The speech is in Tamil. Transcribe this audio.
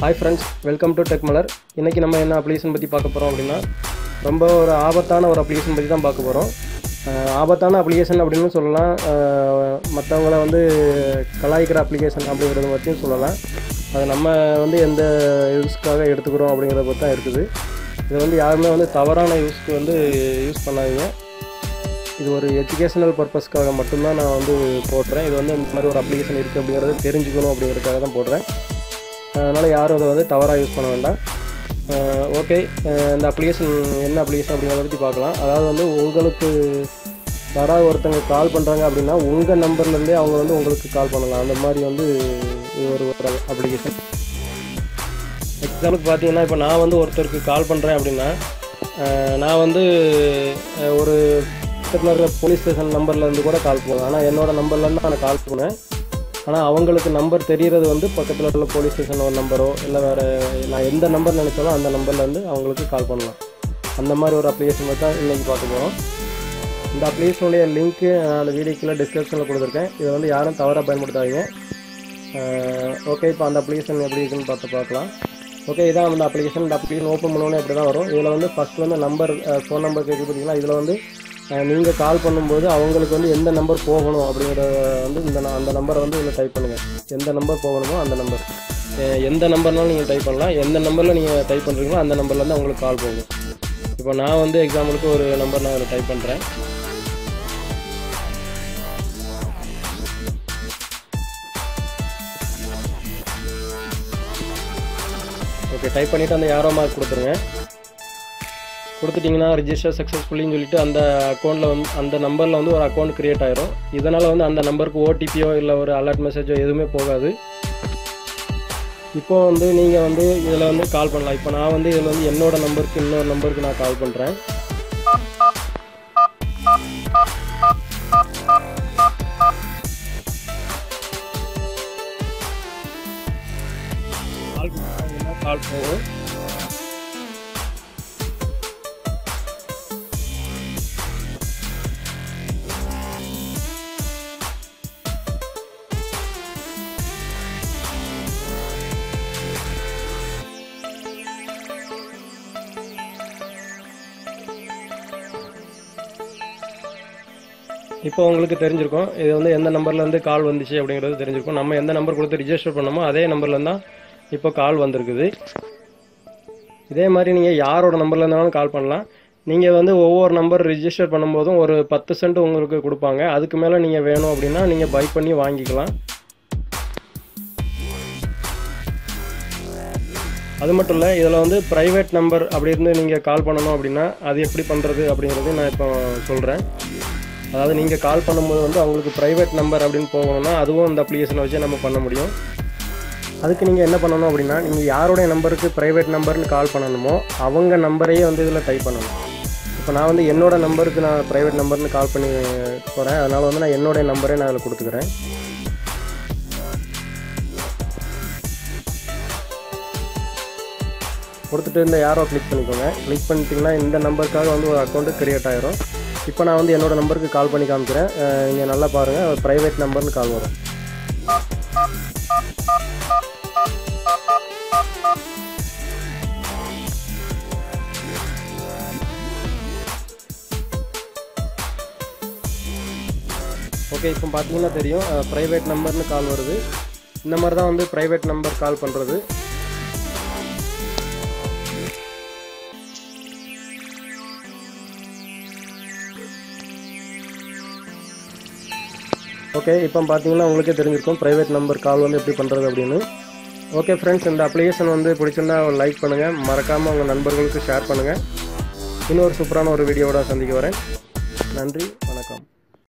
Hi friends, welcome to Techmalar. இன்னைக்கு நம்ம என்ன அப்ளிகேஷன் பத்தி பார்க்க போறோம் அப்படினா ரொம்ப ஒரு ஆபத்தான ஒரு அப்ளிகேஷன் பத்தி தான் பார்க்க போறோம். ஆபத்தான அப்ளிகேஷன் அப்படினு சொல்லலாம். மத்தவங்கள வந்து கலாய்க்கிற அப்ளிகேஷன் அப்படிங்கறத பத்தியும் சொல்லலாம். அது நம்ம வந்து எந்த யூஸ்க்காக எடுத்துக்கறோம் அப்படிங்கறத பத்தி தான் இருக்குது. இது வந்து யாருமே வந்து தவறான யூஸ்க்கு வந்து யூஸ் பண்ணாதீங்க. இது ஒரு எஜுகேஷனல் பர்பஸ்க்காக மட்டும் தான் நான் வந்து போடுறேன். இது வந்து இந்த மாதிரி ஒரு அப்ளிகேஷன் இருக்கு அப்படிங்கறத தெரிஞ்சுக்கணும் அப்படிங்கறதுக்காக தான் போடுறேன். அதனால யாரும் அதை வந்து தவறாக யூஸ் பண்ண வேண்டாம். ஓகே, இந்த அப்ளிகேஷன் என்ன அப்ளிகேஷன் அப்படிங்கிறத பற்றி பார்க்கலாம். அதாவது வந்து உங்களுக்கு யாராவது ஒருத்தங்க கால் பண்ணுறாங்க அப்படின்னா உங்கள் நம்பர்லேருந்தே அவங்க வந்து உங்களுக்கு கால் பண்ணலாம். அந்த மாதிரி வந்து இது ஒரு அப்ளிகேஷன். எக்ஸாம்பிளுக்கு பார்த்தீங்கன்னா இப்போ நான் வந்து ஒருத்தருக்கு கால் பண்ணுறேன் அப்படின்னா நான் வந்து ஒரு பர்டிகுலர் போலீஸ் ஸ்டேஷன் நம்பர்லேருந்து கூட கால் பண்ணுவேன். ஆனால் என்னோடய நம்பர்லேருந்து நான் கால் பண்ணுவேன். ஆனால் அவங்களுக்கு நம்பர் தெரிகிறது வந்து பக்கத்தில் உள்ள போலீஸ் ஸ்டேஷன் ஒரு நம்பரோ இல்லை வேறு நான் எந்த நம்பர் நினச்சாலும் அந்த நம்பர்லேருந்து அவங்களுக்கு கால் பண்ணலாம். அந்த மாதிரி ஒரு அப்ளிகேஷன் தான் இன்றைக்கி பார்க்க போகிறோம். இந்த அப்ளிகேஷனுடைய லிங்க்கு அந்த வீடியோக்குள்ளே டிஸ்கிரிப்ஷனில் கொடுத்துருக்கேன். இதை வந்து யாரும் தவறாக பயன்படுத்தாதீங்க. ஓகே, இப்போ அந்த அப்ளிகேஷன் எப்படி இருக்குன்னு பார்க்கலாம். ஓகே, இதான் அந்த அப்ளிகேஷன். இந்த அப்ளிகேஷன் ஓப்பன் பண்ணோன்னே அப்படி தான் வரும். இதில் வந்து ஃபஸ்ட்டு வந்து நம்பர் ஃபோன் நம்பர் கேட்க பார்த்தீங்கன்னா இதில் வந்து நீங்கள் கால் பண்ணும்போது அவங்களுக்கு வந்து எந்த நம்பர் போகணும் அப்படிங்கிறத வந்து அந்த நம்பரை வந்து இதில் டைப் பண்ணுங்கள். எந்த நம்பர் போகணுமோ அந்த நம்பர், எந்த நம்பர்னாலும் நீங்கள் டைப் பண்ணலாம். எந்த நம்பரில் நீங்கள் டைப் பண்ணுறீங்களோ அந்த நம்பர்லேருந்து அவங்களுக்கு கால் போகும். இப்போ நான் வந்து எக்ஸாம்பிளுக்கு ஒரு நம்பர் நான் அதில் டைப் பண்ணுறேன். ஓகே, டைப் பண்ணிவிட்டு அந்த யாரோ மார்க் கொடுத்துருங்க. கொடுத்துட்டிங்கன்னா ரிஜிஸ்டர் சக்ஸஸ்ஃபுல்லின்னு சொல்லிட்டு அந்த அக்கௌண்ட்டில் வந்து அந்த நம்பரில் வந்து ஒரு அக்கௌண்ட் க்ரியேட் ஆகிரும். இதனால் வந்து அந்த நம்பருக்கு ஓடிபியோ இல்லை ஒரு அலர்ட் மெசேஜோ எதுவுமே போகாது. இப்போ வந்து நீங்கள் வந்து இதில் வந்து கால் பண்ணலாம். இப்போ நான் வந்து இதில் வந்து என்னோடய நம்பருக்கு இன்னொரு நம்பருக்கு நான் கால் பண்ணுறேன். கால் போகும். இப்போ உங்களுக்கு தெரிஞ்சிருக்கும் இது வந்து எந்த நம்பர்லேருந்து கால் வந்துச்சு அப்படிங்கிறது தெரிஞ்சிருக்கும். நம்ம எந்த நம்பர் கொடுத்து ரிஜிஸ்டர் பண்ணோமோ அதே நம்பர்லேருந்து தான் இப்போ கால் வந்திருக்குது. இதே மாதிரி நீங்கள் யாரோட நம்பரில் இருந்தாலும் கால் பண்ணலாம். நீங்கள் வந்து ஒவ்வொரு நம்பர் ரிஜிஸ்டர் பண்ணும்போதும் ஒரு 10 சென்ட் உங்களுக்கு கொடுப்பாங்க. அதுக்கு மேலே நீங்கள் வேணும் அப்படின்னா நீங்கள் பை பண்ணி வாங்கிக்கலாம். அது மட்டும் இல்லை, இதில் வந்து ப்ரைவேட் நம்பர் அப்படி இருந்து நீங்கள் கால் பண்ணணும் அப்படின்னா அது எப்படி பண்ணுறது அப்படிங்கிறது நான் இப்போ சொல்கிறேன். அதாவது நீங்கள் கால் பண்ணும்போது வந்து அவங்களுக்கு ப்ரைவேட் நம்பர் அப்படின்னு போகணும்னா அதுவும் இந்த அப்ளிகேஷனை வச்சு நம்ம பண்ண முடியும். அதுக்கு நீங்கள் என்ன பண்ணணும் அப்படின்னா நீங்கள் யாருடைய நம்பருக்கு ப்ரைவேட் நம்பர்னு கால் பண்ணணுமோ அவங்க நம்பரையே வந்து இதில் டைப் பண்ணணும். இப்போ நான் வந்து என்னோடய நம்பருக்கு நான் ப்ரைவேட் நம்பர்னு கால் பண்ணி போகிறேன். அதனால் வந்து நான் என்னுடைய நம்பரே நான் அதில் கொடுத்துக்கிறேன். கொடுத்துட்டு இந்த யாரோ கிளிக் பண்ணிக்கோங்க. கிளிக் பண்ணிட்டீங்கன்னா இந்த நம்பருக்காக வந்து ஒரு அக்கௌண்ட்டு க்ரியேட் ஆகிரும். இப்போ நான் வந்து என்னோடய நம்பருக்கு கால் பண்ணி காமிக்கிறேன். நீங்கள் நல்லா பாருங்கள், ஒரு ப்ரைவேட் நம்பர்னு கால் வரும். ஓகே, இப்போ பார்த்தீங்கன்னா தெரியும் ப்ரைவேட் நம்பர்னு கால் வருது. இந்த மாதிரி தான் வந்து ப்ரைவேட் நம்பர் கால் பண்ணுறது. ஓகே, இப்போ பார்த்தீங்கன்னா உங்களுக்கே தெரிஞ்சிருக்கும் ப்ரைவேட் நம்பர் கால் வந்து எப்படி பண்ணுறது அப்படின்னு. ஓகே ஃப்ரெண்ட்ஸ், இந்த அப்ளிகேஷன் வந்து பிடிச்சிருந்தா லைக் பண்ணுங்கள், மறக்காமல் உங்கள் நண்பர்களுக்கு ஷேர் பண்ணுங்கள். இன்னொரு சூப்பரான ஒரு வீடியோவோட சந்திக்க வரேன். நன்றி, வணக்கம்.